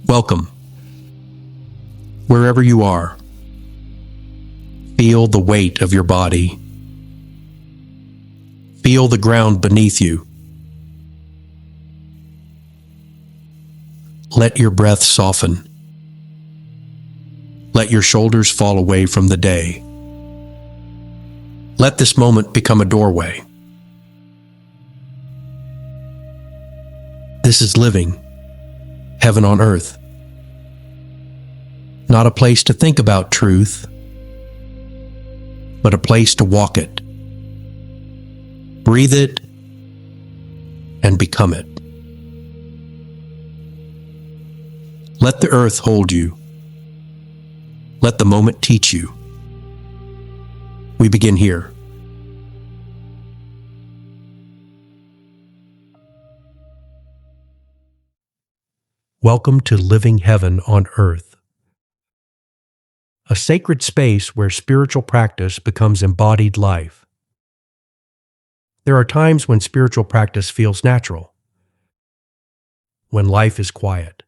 Welcome. Wherever you are, feel the weight of your body. Feel the ground beneath you. Let your breath soften. Let your shoulders fall away from the day. Let this moment become a doorway. This is living heaven on earth. Not a place to think about truth, but a place to walk it. Breathe it and become it. Let the earth hold you. Let the moment teach you. We begin here. Welcome to Living Heaven on Earth, a sacred space where spiritual practice becomes embodied life. There are times when spiritual practice feels natural, when life is quiet,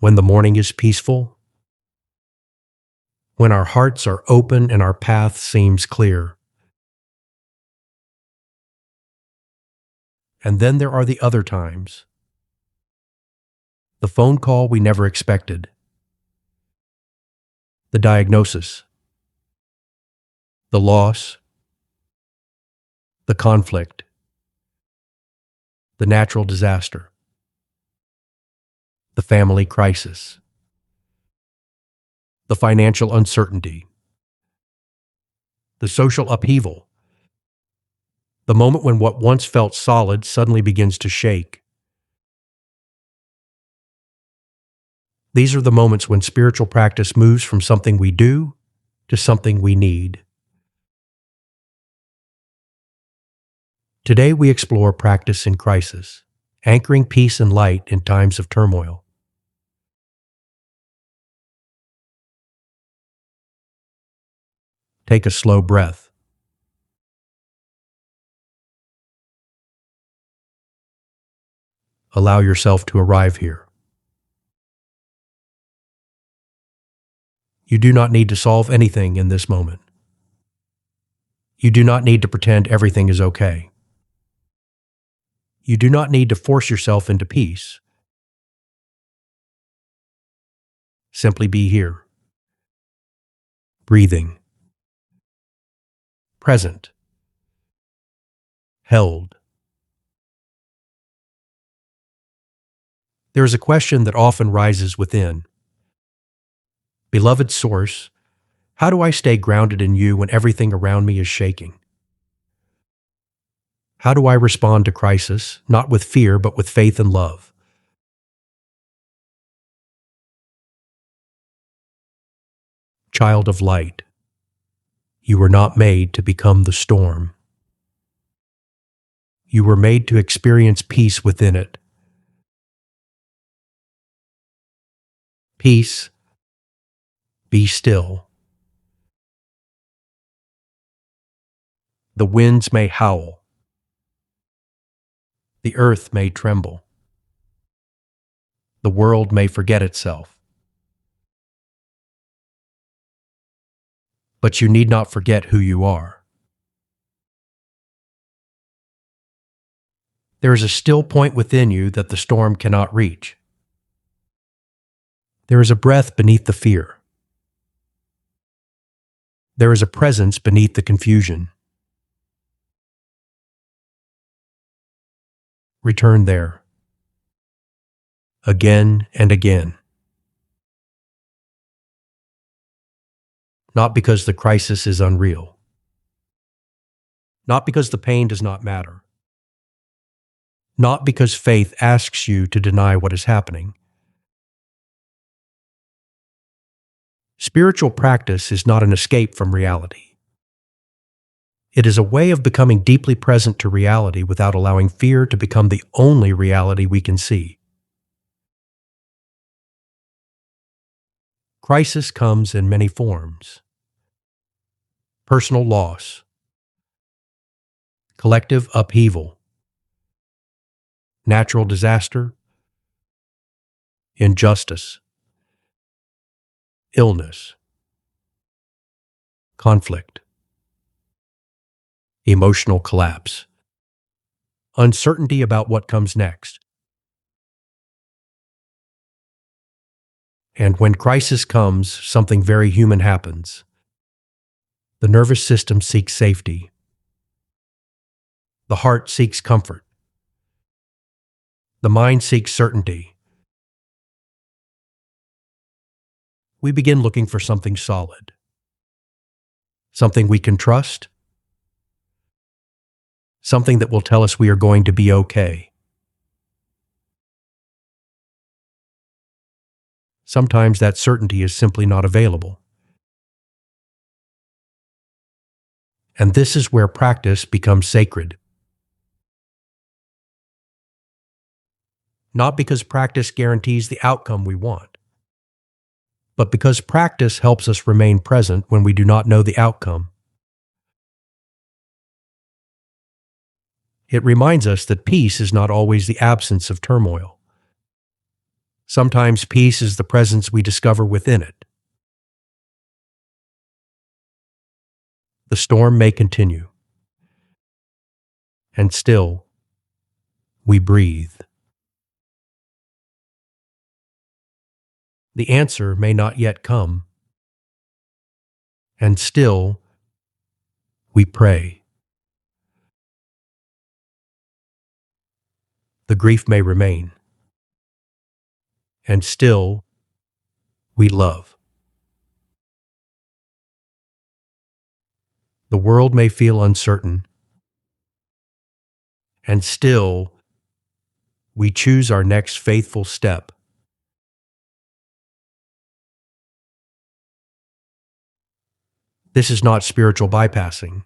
when the morning is peaceful, when our hearts are open and our path seems clear. And then there are the other times. The phone call we never expected. The diagnosis. The loss. The conflict. The natural disaster. The family crisis. The financial uncertainty. The social upheaval. The moment when what once felt solid suddenly begins to shake. These are the moments when spiritual practice moves from something we do to something we need. Today we explore practice in crisis, anchoring peace and light in times of turmoil. Take a slow breath. Allow yourself to arrive here. You do not need to solve anything in this moment. You do not need to pretend everything is okay. You do not need to force yourself into peace. Simply be here, breathing, present, held. There is a question that often rises within. Beloved Source, how do I stay grounded in you when everything around me is shaking? How do I respond to crisis, not with fear, but with faith and love? Child of light, you were not made to become the storm. You were made to experience peace within it. Peace, be still. The winds may howl. The earth may tremble. The world may forget itself. But you need not forget who you are. There is a still point within you that the storm cannot reach. There is a breath beneath the fear. There is a presence beneath the confusion. Return there, again and again. Not because the crisis is unreal. Not because the pain does not matter. Not because faith asks you to deny what is happening. Spiritual practice is not an escape from reality. It is a way of becoming deeply present to reality without allowing fear to become the only reality we can see. Crisis comes in many forms. Personal loss, collective upheaval, natural disaster, injustice, illness, conflict, emotional collapse, uncertainty about what comes next. And when crisis comes, something very human happens. The nervous system seeks safety. The heart seeks comfort. The mind seeks certainty. We begin looking for something solid, something we can trust, something that will tell us we are going to be okay. Sometimes that certainty is simply not available. And this is where practice becomes sacred. Not because practice guarantees the outcome we want, but because practice helps us remain present when we do not know the outcome. It reminds us that peace is not always the absence of turmoil. Sometimes peace is the presence we discover within it. The storm may continue, and still, we breathe. The answer may not yet come, and still, we pray. The grief may remain, and still, we love. The world may feel uncertain, and still, we choose our next faithful step. This is not spiritual bypassing.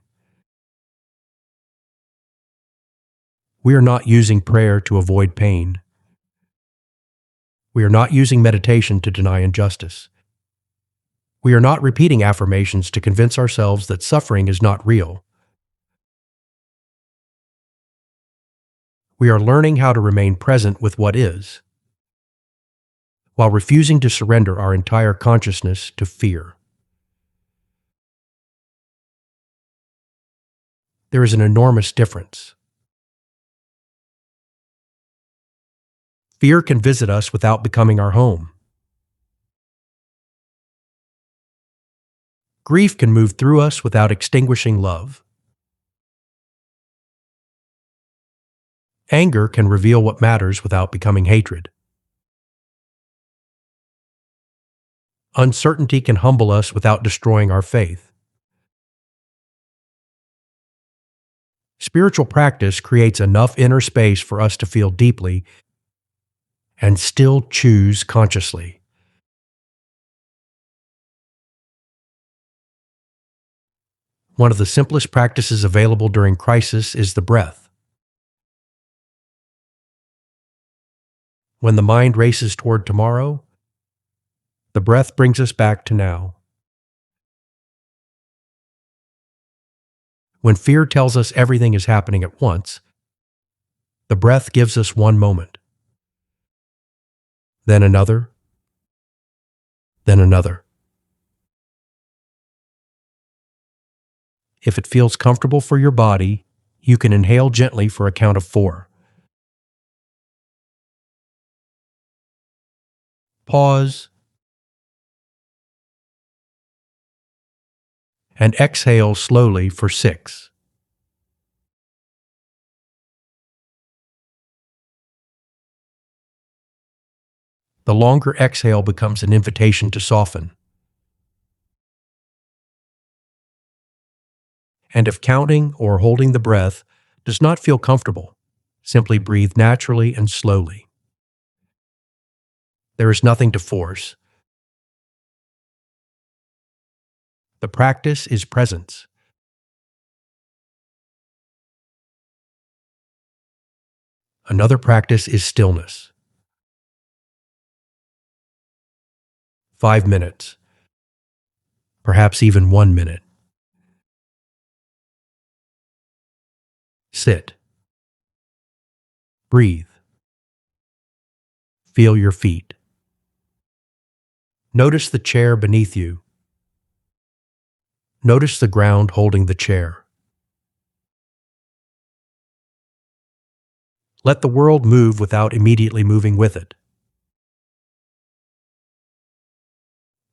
We are not using prayer to avoid pain. We are not using meditation to deny injustice. We are not repeating affirmations to convince ourselves that suffering is not real. We are learning how to remain present with what is, while refusing to surrender our entire consciousness to fear. There is an enormous difference. Fear can visit us without becoming our home. Grief can move through us without extinguishing love. Anger can reveal what matters without becoming hatred. Uncertainty can humble us without destroying our faith. Spiritual practice creates enough inner space for us to feel deeply and still choose consciously. One of the simplest practices available during crisis is the breath. When the mind races toward tomorrow, the breath brings us back to now. When fear tells us everything is happening at once, the breath gives us one moment, then another, then another. If it feels comfortable for your body, you can inhale gently for a count of 4. Pause, and exhale slowly for 6. The longer exhale becomes an invitation to soften. And if counting or holding the breath does not feel comfortable, simply breathe naturally and slowly. There is nothing to force. The practice is presence. Another practice is stillness. 5 minutes, perhaps even 1 minute. Sit. Breathe. Feel your feet. Notice the chair beneath you. Notice the ground holding the chair. Let the world move without immediately moving with it.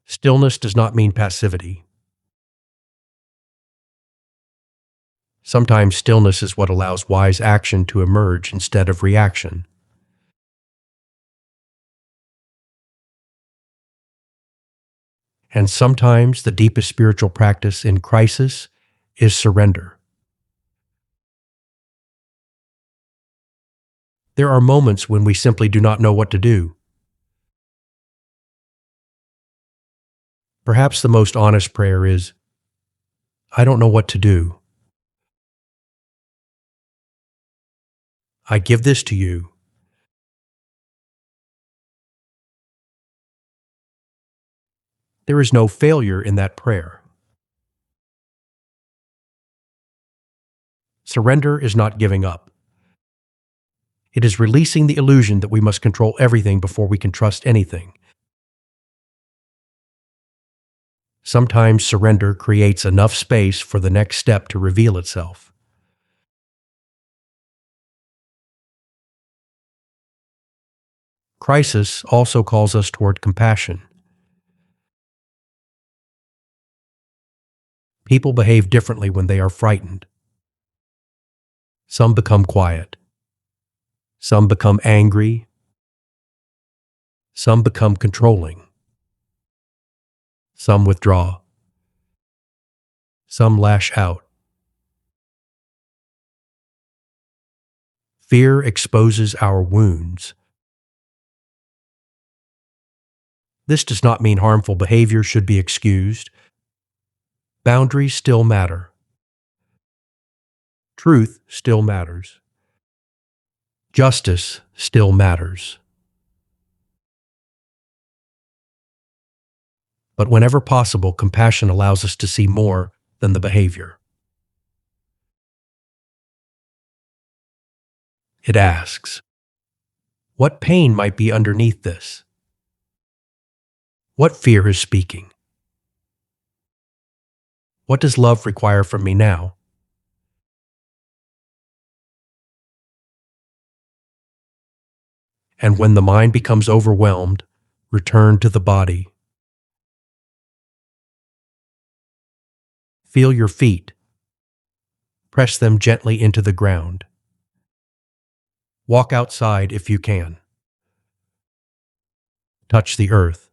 Stillness does not mean passivity. Sometimes stillness is what allows wise action to emerge instead of reaction. And sometimes the deepest spiritual practice in crisis is surrender. There are moments when we simply do not know what to do. Perhaps the most honest prayer is, I don't know what to do. I give this to you. There is no failure in that prayer. Surrender is not giving up. It is releasing the illusion that we must control everything before we can trust anything. Sometimes surrender creates enough space for the next step to reveal itself. Crisis also calls us toward compassion. People behave differently when they are frightened. Some become quiet. Some become angry. Some become controlling. Some withdraw. Some lash out. Fear exposes our wounds. This does not mean harmful behavior should be excused. Boundaries still matter. Truth still matters. Justice still matters. But whenever possible, compassion allows us to see more than the behavior. It asks, what pain might be underneath this? What fear is speaking? What does love require from me now? And when the mind becomes overwhelmed, return to the body. Feel your feet. Press them gently into the ground. Walk outside if you can. Touch the earth.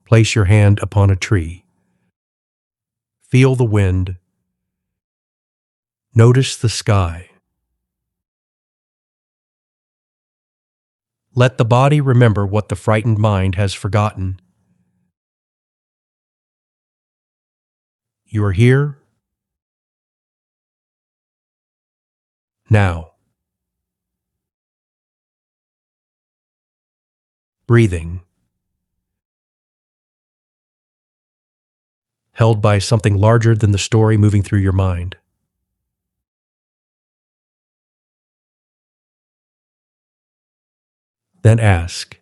Place your hand upon a tree. Feel the wind. Notice the sky. Let the body remember what the frightened mind has forgotten. You are here now. Breathing. Held by something larger than the story moving through your mind. Then ask,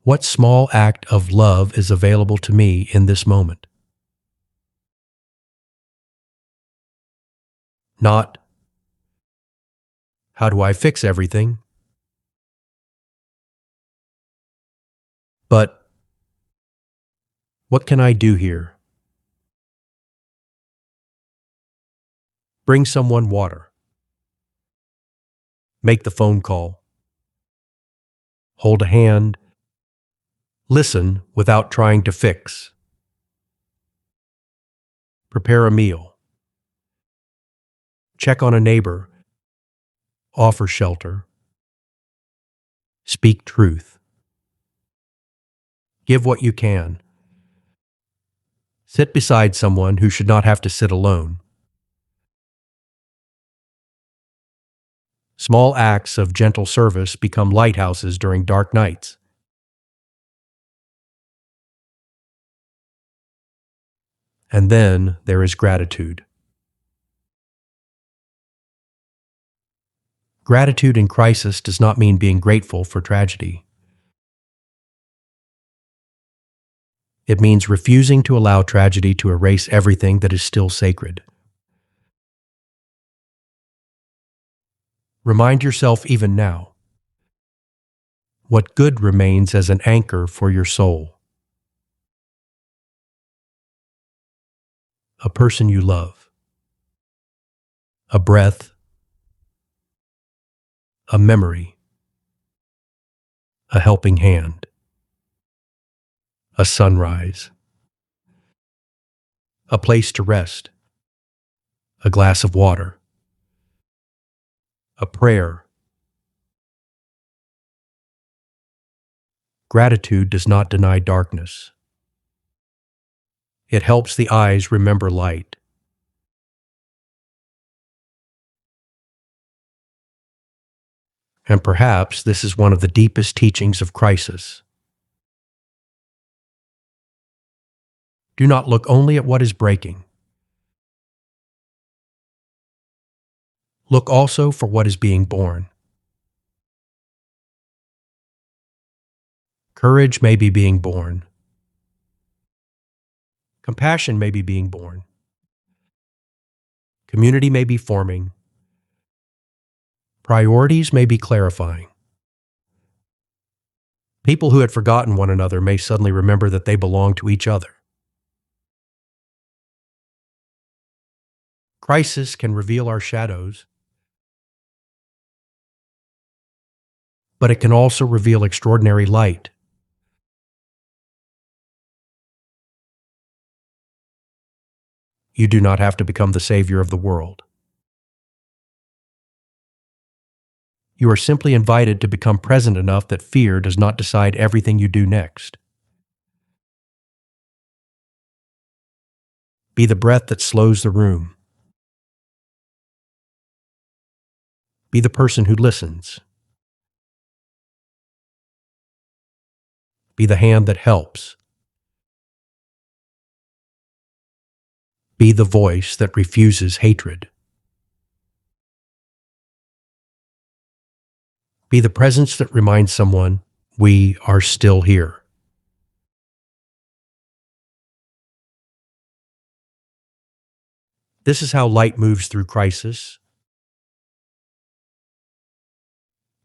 what small act of love is available to me in this moment? Not, how do I fix everything? But, what can I do here? Bring someone water. Make the phone call. Hold a hand. Listen without trying to fix. Prepare a meal. Check on a neighbor. Offer shelter. Speak truth. Give what you can. Sit beside someone who should not have to sit alone. Small acts of gentle service become lighthouses during dark nights. And then there is gratitude. Gratitude in crisis does not mean being grateful for tragedy. It means refusing to allow tragedy to erase everything that is still sacred. Remind yourself even now what good remains as an anchor for your soul. A person you love, a breath, a memory, a helping hand, a sunrise, a place to rest, a glass of water, a prayer. Gratitude does not deny darkness. It helps the eyes remember light. And perhaps this is one of the deepest teachings of crisis. Do not look only at what is breaking. Look also for what is being born. Courage may be being born. Compassion may be being born. Community may be forming. Priorities may be clarifying. People who had forgotten one another may suddenly remember that they belong to each other. Crisis can reveal our shadows, but it can also reveal extraordinary light. You do not have to become the savior of the world. You are simply invited to become present enough that fear does not decide everything you do next. Be the breath that slows the room. Be the person who listens. Be the hand that helps. Be the voice that refuses hatred. Be the presence that reminds someone, we are still here. This is how light moves through crisis,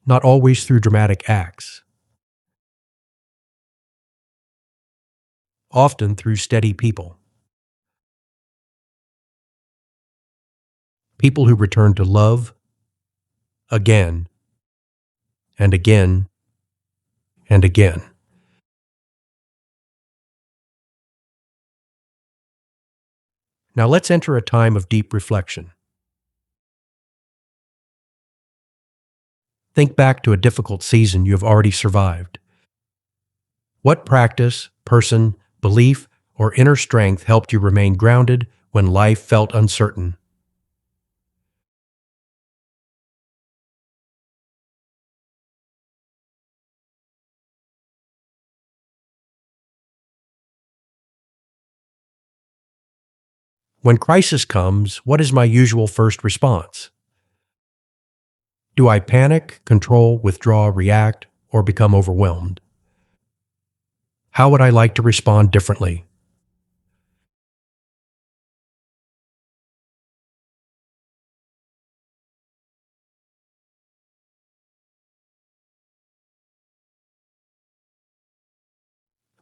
not always through dramatic acts, often through steady people. People who return to love again and again and again. Now let's enter a time of deep reflection. Think back to a difficult season you have already survived. What practice, person, belief, or inner strength helped you remain grounded when life felt uncertain? When crisis comes, what is my usual first response? Do I panic, control, withdraw, react, or become overwhelmed? How would I like to respond differently?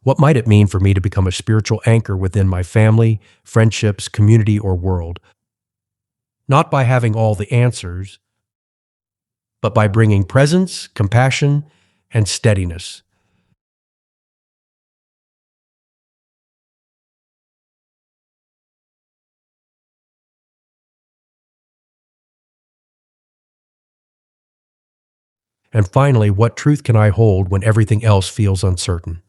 What might it mean for me to become a spiritual anchor within my family, friendships, community, or world? Not by having all the answers, but by bringing presence, compassion, and steadiness. And finally, what truth can I hold when everything else feels uncertain?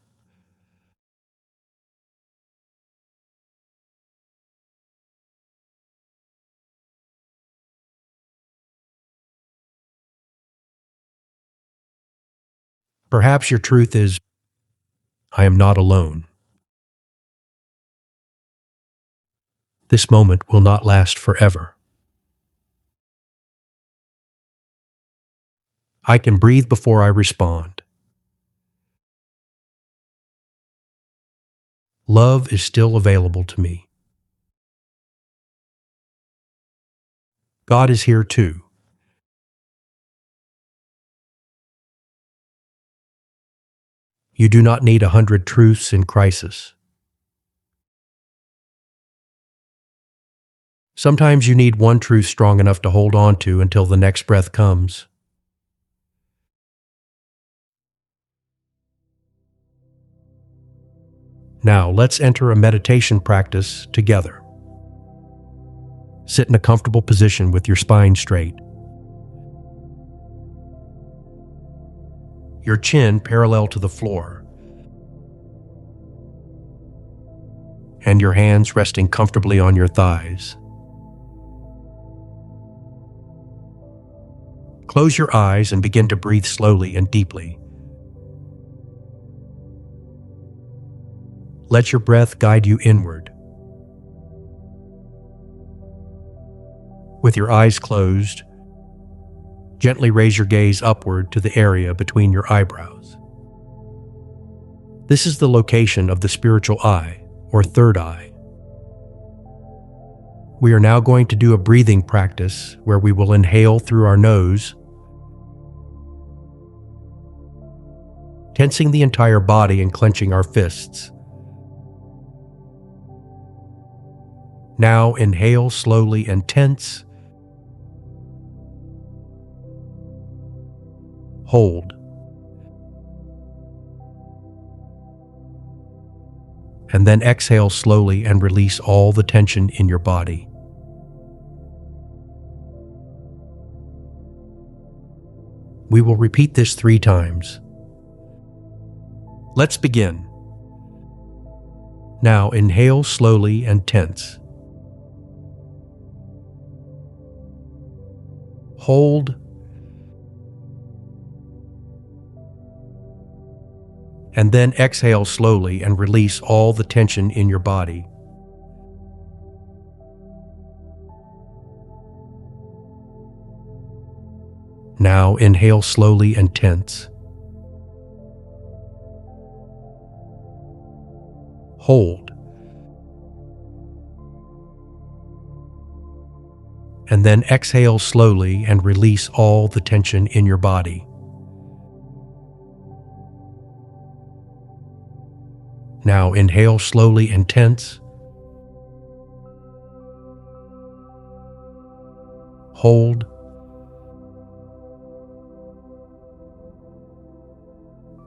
Perhaps your truth is, I am not alone. This moment will not last forever. I can breathe before I respond. Love is still available to me. God is here too. You do not need 100 truths in crisis. Sometimes you need one truth strong enough to hold on to until the next breath comes. Now, let's enter a meditation practice together. Sit in a comfortable position with your spine straight. Your chin parallel to the floor, and your hands resting comfortably on your thighs. Close your eyes and begin to breathe slowly and deeply. Let your breath guide you inward. With your eyes closed, gently raise your gaze upward to the area between your eyebrows. This is the location of the spiritual eye, or third eye. We are now going to do a breathing practice where we will inhale through our nose, tensing the entire body and clenching our fists. Now inhale slowly and tense. Hold. And then exhale slowly and release all the tension in your body. We will repeat this 3 times. Let's begin. Now inhale slowly and tense. Hold. And then exhale slowly and release all the tension in your body. Now inhale slowly and tense. Hold. And then exhale slowly and release all the tension in your body. Now inhale slowly and tense. Hold.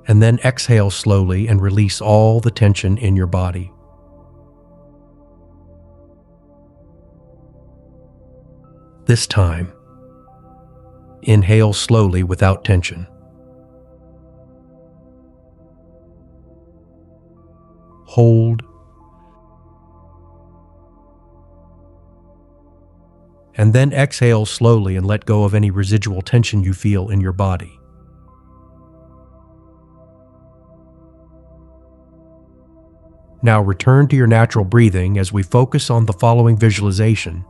And then exhale slowly and release all the tension in your body. This time, inhale slowly without tension. Hold. And then exhale slowly and let go of any residual tension you feel in your body. Now return to your natural breathing as we focus on the following visualization.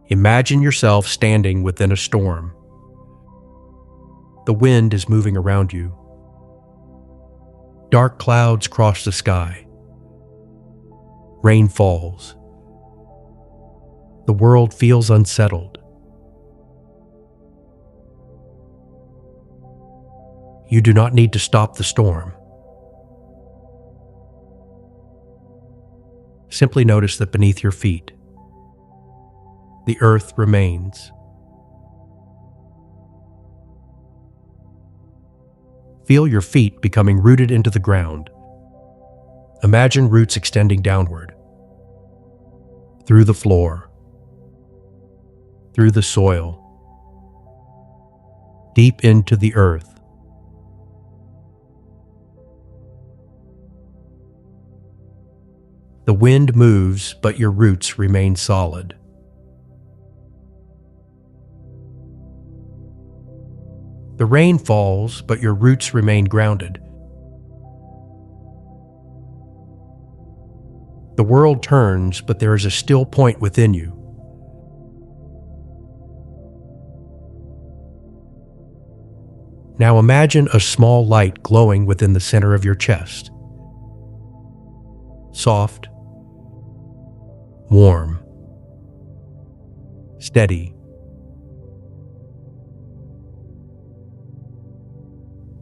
Imagine yourself standing within a storm. The wind is moving around you. Dark clouds cross the sky. Rain falls. The world feels unsettled. You do not need to stop the storm. Simply notice that beneath your feet, the earth remains. Feel your feet becoming rooted into the ground. Imagine roots extending downward, through the floor, through the soil, deep into the earth. The wind moves, but your roots remain solid. The rain falls, but your roots remain grounded. The world turns, but there is a still point within you. Now imagine a small light glowing within the center of your chest. Soft, warm, steady.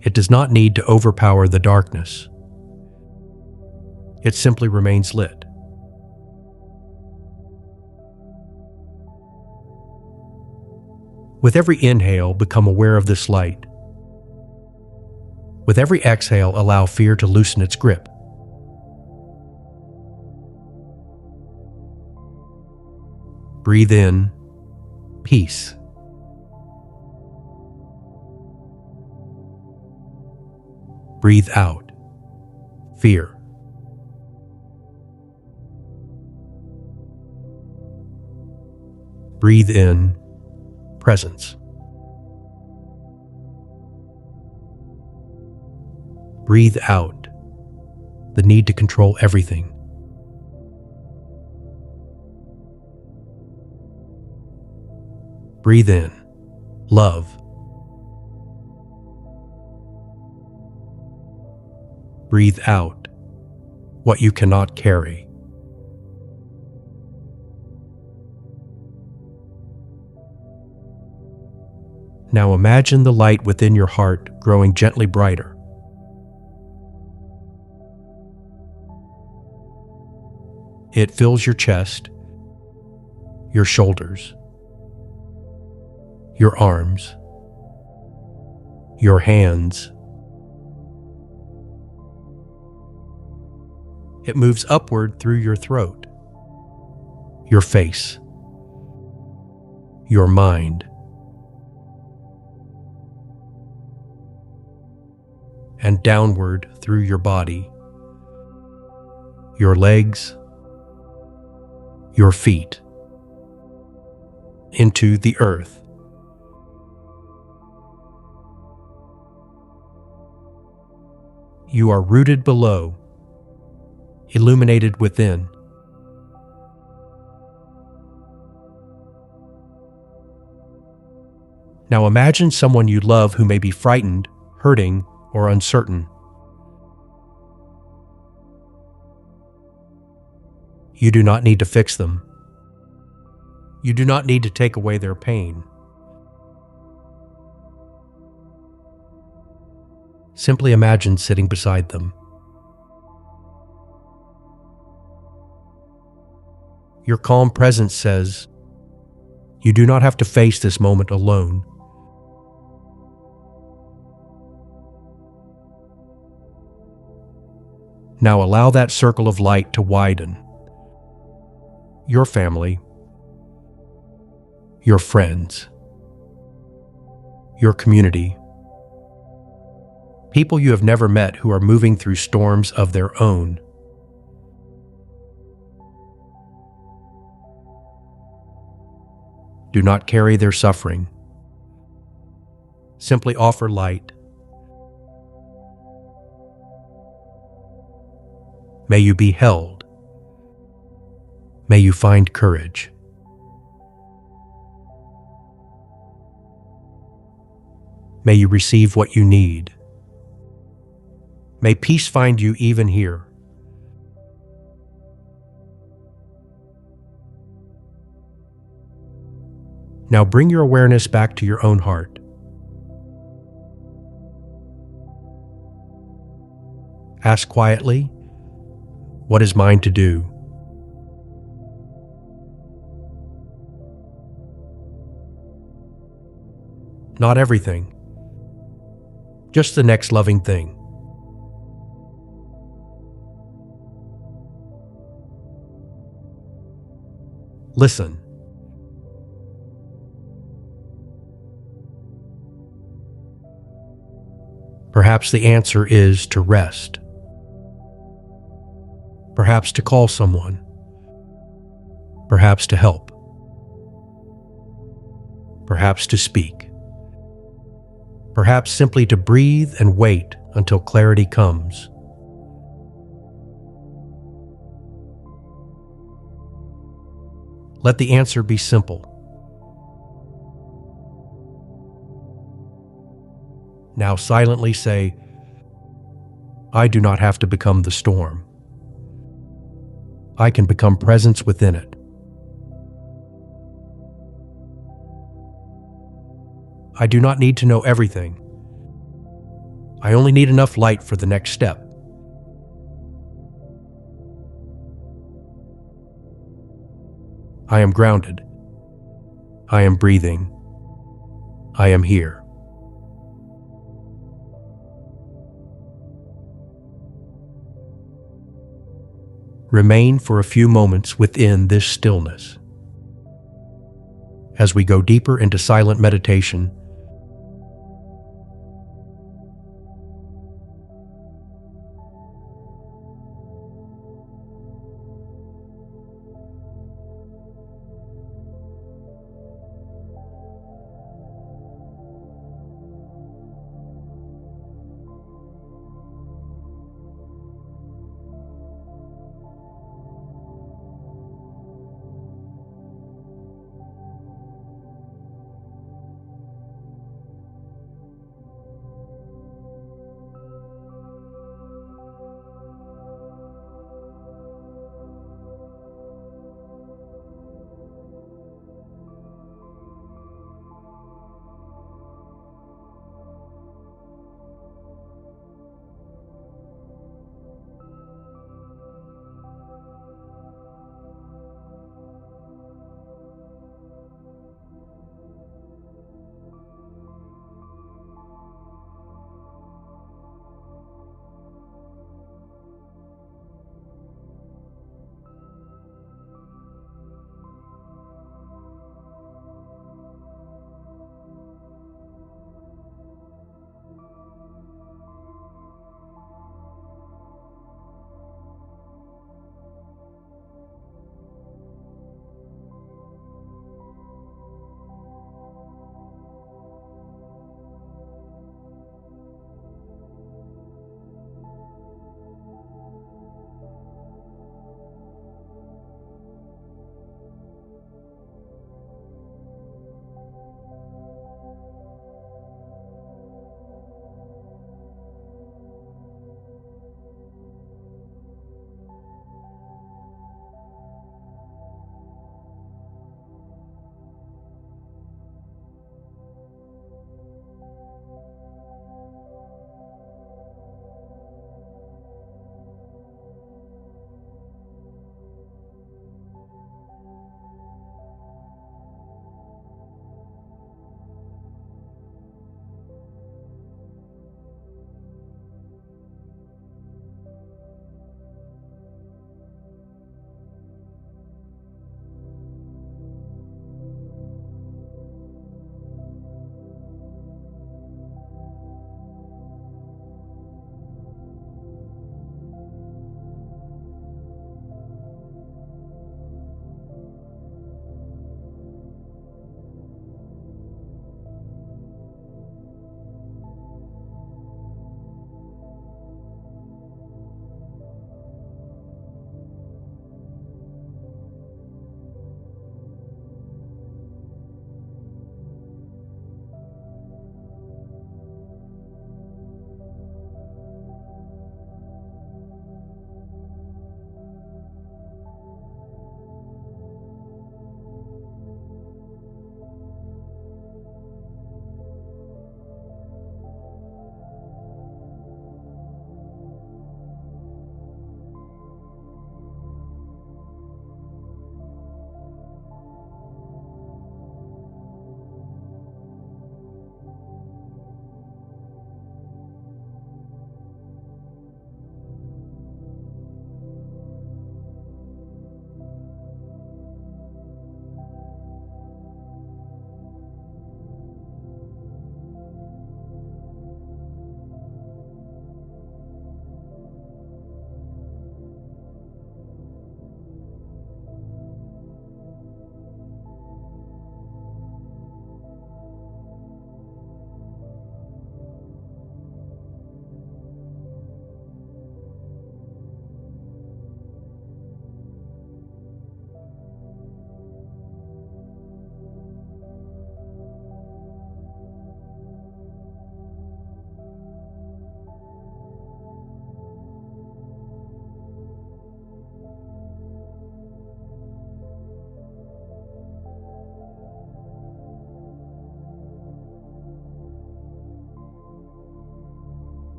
It does not need to overpower the darkness. It simply remains lit. With every inhale, become aware of this light. With every exhale, allow fear to loosen its grip. Breathe in peace. Breathe out fear. Breathe in presence. Breathe out the need to control everything. Breathe in love. Breathe out what you cannot carry. Now imagine the light within your heart growing gently brighter. It fills your chest, your shoulders, your arms, your hands. It moves upward through your throat, your face, your mind, and downward through your body, your legs, your feet, into the earth. You are rooted below, illuminated within. Now imagine someone you love who may be frightened, hurting, or uncertain. You do not need to fix them. You do not need to take away their pain. Simply imagine sitting beside them. Your calm presence says, you do not have to face this moment alone. Now allow that circle of light to widen. Your family, your friends, your community, people you have never met who are moving through storms of their own. Do not carry their suffering. Simply offer light. May you be held. May you find courage. May you receive what you need. May peace find you even here. Now bring your awareness back to your own heart. Ask quietly, what is mine to do? Not everything, just the next loving thing. Listen. Perhaps the answer is to rest. Perhaps to call someone. Perhaps to help. Perhaps to speak. Perhaps simply to breathe and wait until clarity comes. Let the answer be simple. Now silently say, I do not have to become the storm. I can become presence within it. I do not need to know everything. I only need enough light for the next step. I am grounded. I am breathing. I am here. Remain for a few moments within this stillness. As we go deeper into silent meditation,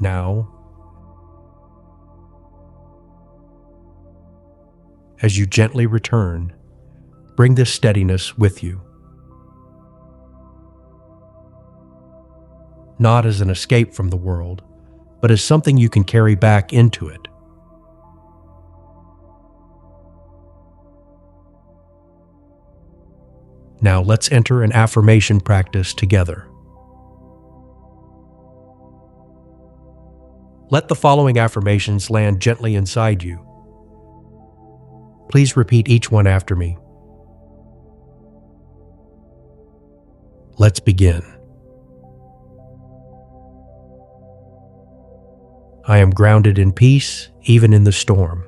Now, as you gently return, bring this steadiness with you. Not as an escape from the world, but as something you can carry back into it. Now let's enter an affirmation practice together. Let the following affirmations land gently inside you. Please repeat each one after me. Let's begin. I am grounded in peace, even in the storm.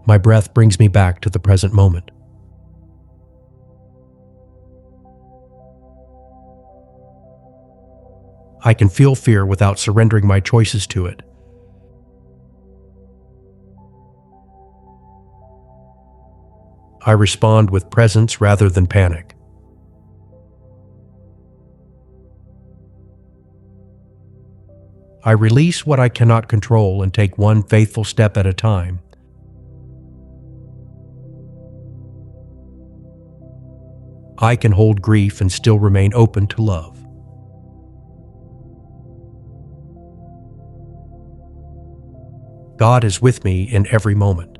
My breath brings me back to the present moment. I can feel fear without surrendering my choices to it. I respond with presence rather than panic. I release what I cannot control and take one faithful step at a time. I can hold grief and still remain open to love. God is with me in every moment.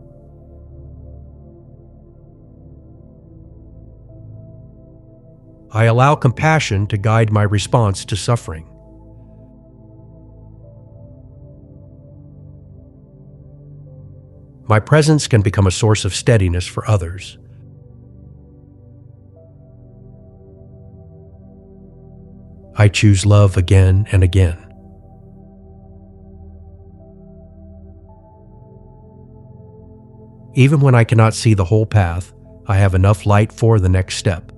I allow compassion to guide my response to suffering. My presence can become a source of steadiness for others. I choose love again and again. Even when I cannot see the whole path, I have enough light for the next step.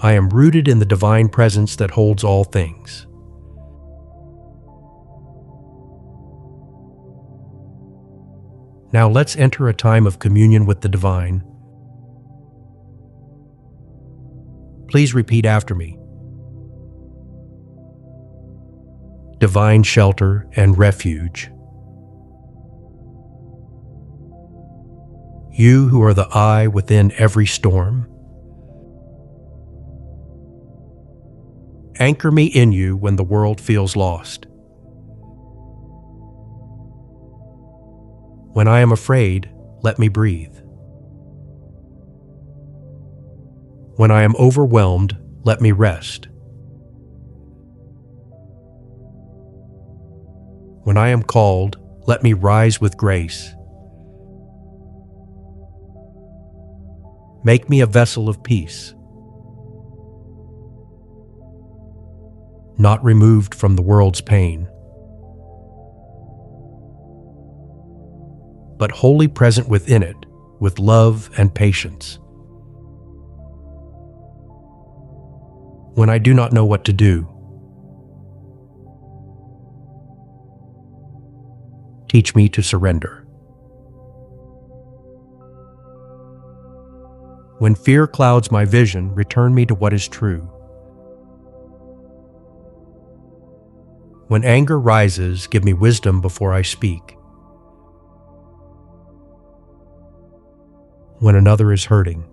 I am rooted in the divine presence that holds all things. Now let's enter a time of communion with the divine. Please repeat after me. Divine shelter and refuge. You who are the eye within every storm. Anchor me in you when the world feels lost. When I am afraid, let me breathe. When I am overwhelmed, let me rest. When I am called, let me rise with grace. Make me a vessel of peace, not removed from the world's pain, but wholly present within it with love and patience. When I do not know what to do, teach me to surrender. When fear clouds my vision, return me to what is true. When anger rises, give me wisdom before I speak. When another is hurting,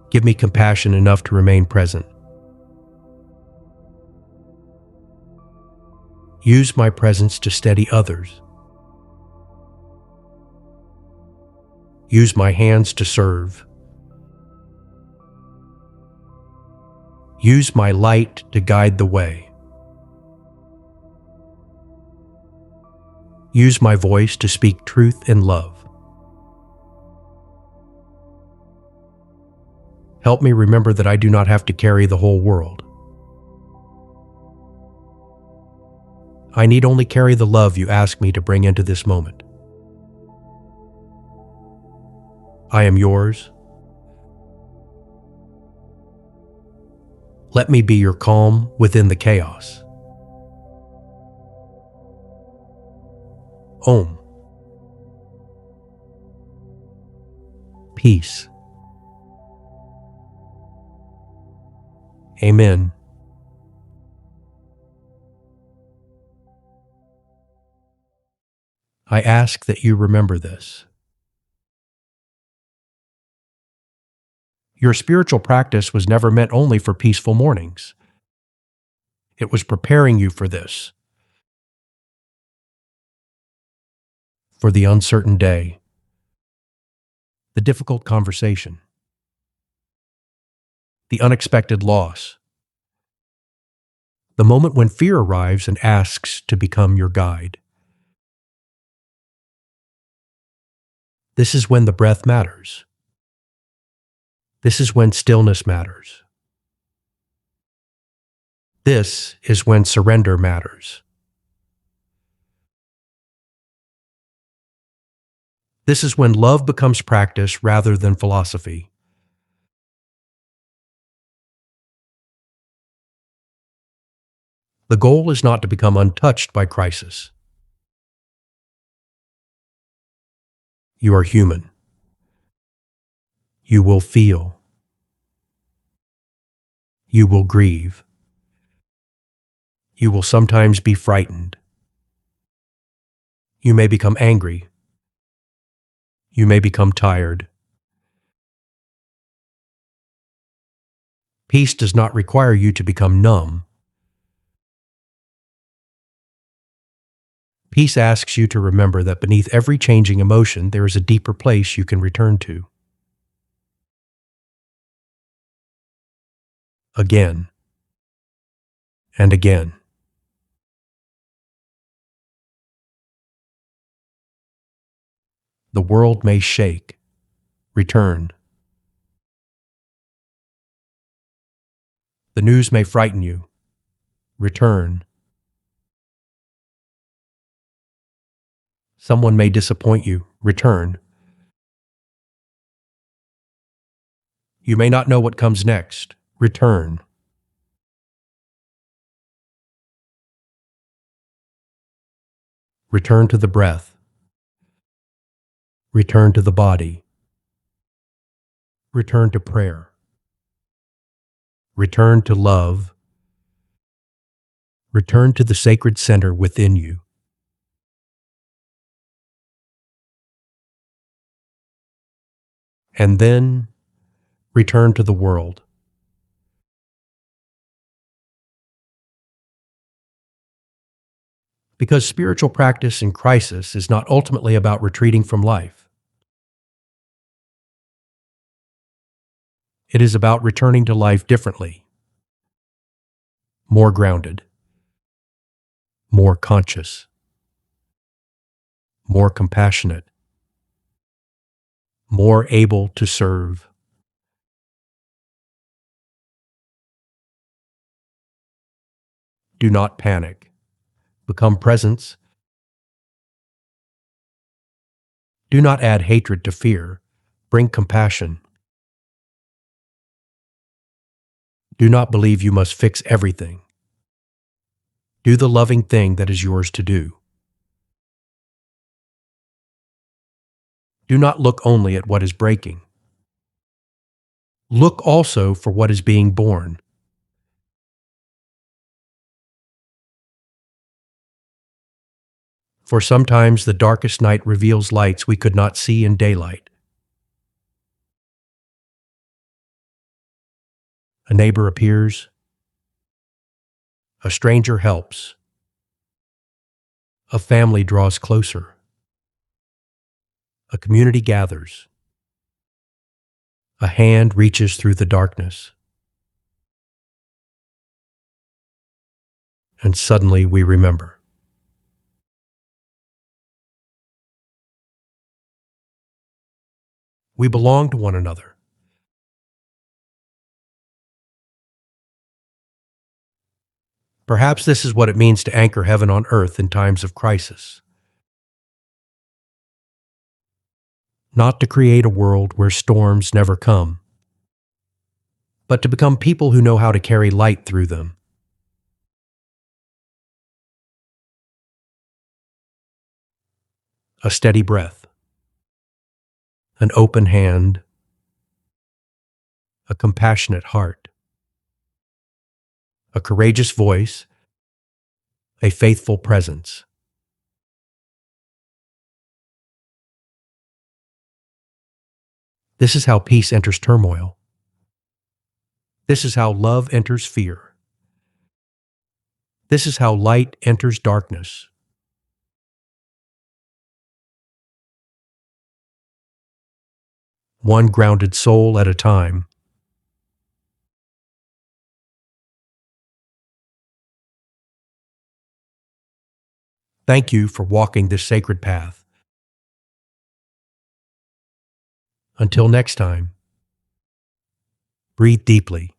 give me compassion enough to remain present. Use my presence to steady others. Use my hands to serve. Use my light to guide the way. Use my voice to speak truth in love. Help me remember that I do not have to carry the whole world. I need only carry the love you ask me to bring into this moment. I am yours. Let me be your calm within the chaos. Om. Peace. Amen. I ask that you remember this. Your spiritual practice was never meant only for peaceful mornings. It was preparing you for this, for the uncertain day, the difficult conversation, the unexpected loss, the moment when fear arrives and asks to become your guide. This is when the breath matters. This is when stillness matters. This is when surrender matters. This is when love becomes practice rather than philosophy. The goal is not to become untouched by crisis. You are human. You will feel. You will grieve. You will sometimes be frightened. You may become angry. You may become tired. Peace does not require you to become numb. Peace asks you to remember that beneath every changing emotion, there is a deeper place you can return to. Again and again. The world may shake. Return. The news may frighten you. Return. Someone may disappoint you. Return. You may not know what comes next. Return. Return to the breath. Return to the body. Return to prayer. Return to love. Return to the sacred center within you. And then return to the world. Because spiritual practice in crisis is not ultimately about retreating from life. It is about returning to life differently, more grounded, more conscious, more compassionate, more able to serve. Do not panic. Become presence. Do not add hatred to fear. Bring compassion. Do not believe you must fix everything. Do the loving thing that is yours to do. Do not look only at what is breaking. Look also for what is being born. For sometimes the darkest night reveals lights we could not see in daylight. A neighbor appears. A stranger helps. A family draws closer. A community gathers. A hand reaches through the darkness. And suddenly we remember. We belong to one another. Perhaps this is what it means to anchor heaven on earth in times of crisis. Not to create a world where storms never come, but to become people who know how to carry light through them. a steady breath, an open hand, a compassionate heart, a courageous voice, a faithful presence. This is how peace enters turmoil. This is how love enters fear. This is how light enters darkness. One grounded soul at a time. Thank you for walking this sacred path. Until next time, breathe deeply,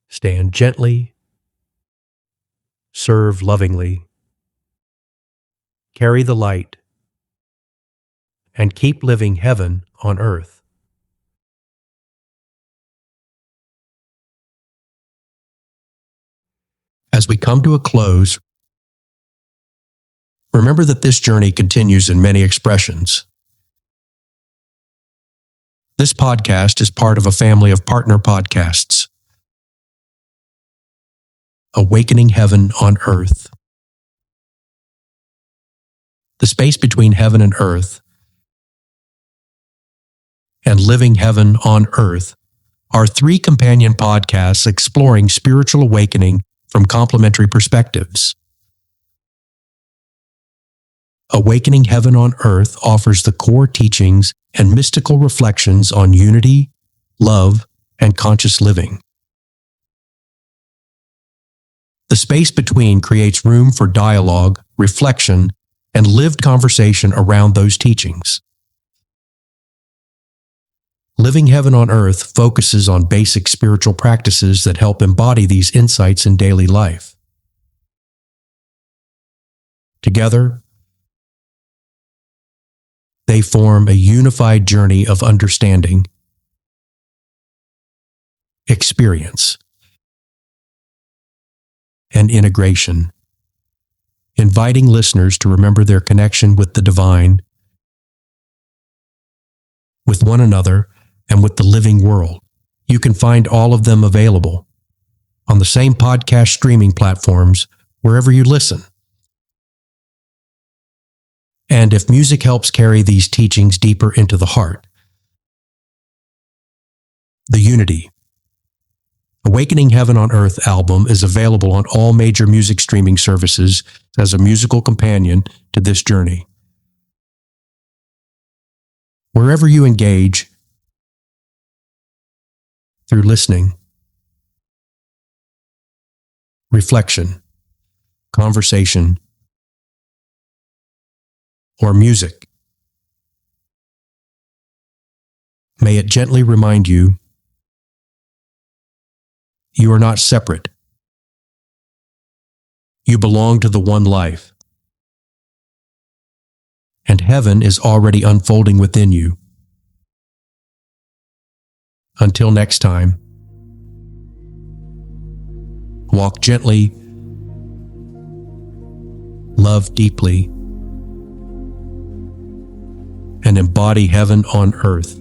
stand gently, serve lovingly, carry the light, and keep living heaven on earth. As we come to a close, remember that this journey continues in many expressions. This podcast is part of a family of partner podcasts. Awakening Heaven on Earth. The space between heaven and earth and Living Heaven on Earth are 3 companion podcasts exploring spiritual awakening from complementary perspectives. Awakening Heaven on Earth offers the core teachings and mystical reflections on unity, love, and conscious living. The space between creates room for dialogue, reflection, and lived conversation around those teachings. Living Heaven on Earth focuses on basic spiritual practices that help embody these insights in daily life. Together, they form a unified journey of understanding, experience, and integration, inviting listeners to remember their connection with the divine, with one another, and with the living world. You can find all of them available on the same podcast streaming platforms wherever you listen. And if music helps carry these teachings deeper into the heart, the Unity, Awakening Heaven on Earth album is available on all major music streaming services as a musical companion to this journey. Wherever you engage, through listening, reflection, conversation, or music, may it gently remind you you are not separate. You belong to the one life, and heaven is already unfolding within you. Until next time, walk gently, love deeply, and embody heaven on earth.